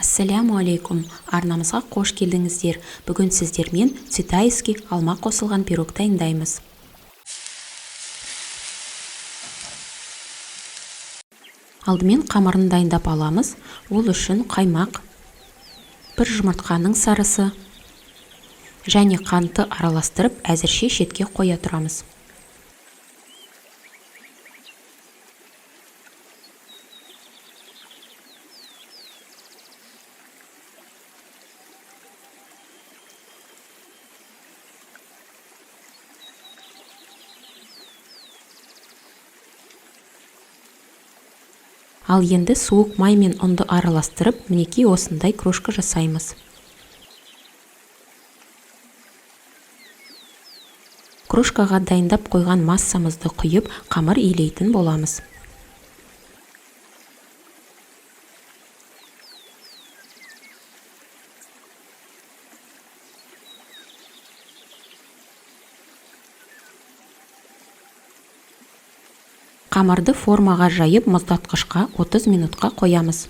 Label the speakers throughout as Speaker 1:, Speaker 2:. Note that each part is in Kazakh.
Speaker 1: Ассаляму алейкум, арнамызға қош келдіңіздер. Бүгін сіздермен цветайский алма қосылған пирог дайындаймыз. Алдымен қамырын дайындап аламыз. Ол үшін қаймақ, бір жұмыртқаның сарысы және қантты араластырып, әзірше шетке қоя тұрамыз. Ал енді суық май мен ұнды араластырып, мінекей осындай крошка жасаймыз. Крошкаға дайындап қойған массамызды құйып, қамыр илейтін боламыз. Қамырды формаға жайып, мұздатқышқа 30 минутқа қоямыз.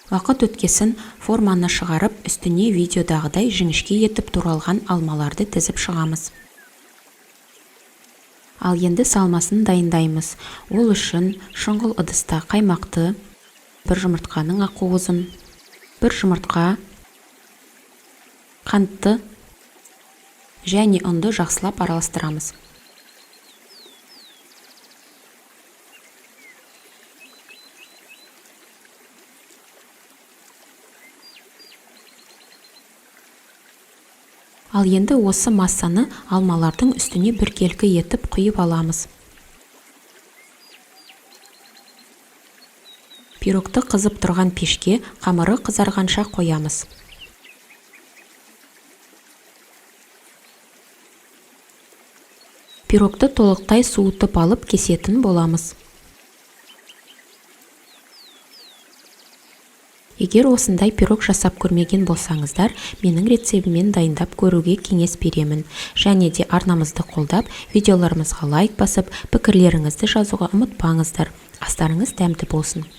Speaker 1: Уақыт өткесін форманы шығарып, үстіне видеодағыдай жіңішке етіп туралған алмаларды тізіп шығамыз. Ал енді салмасын дайындаймыз. Ол үшін шұңғыл ыдыста қаймақты, бір жұмыртқаның ақуызын, бір жұмыртқа, қантты және ұнды жақсылап араластырамыз. Ал енді осы массаны алмалардың үстіне біркелкі етіп құйып аламыз. Пирогты қызып тұрған пешке қамыры қызарғанша қоямыз. Пирогты толықтай суытып алып кесетін боламыз. Егер осындай пирог жасап көрмеген болсаңыздар, менің рецебімен дайындап көруге кеңес беремін. Және де арнамызды қолдап, видеоларымызға лайк басып, пікірлеріңізді жазуға ұмытпаңыздар. Астарыңыз дәмді болсын.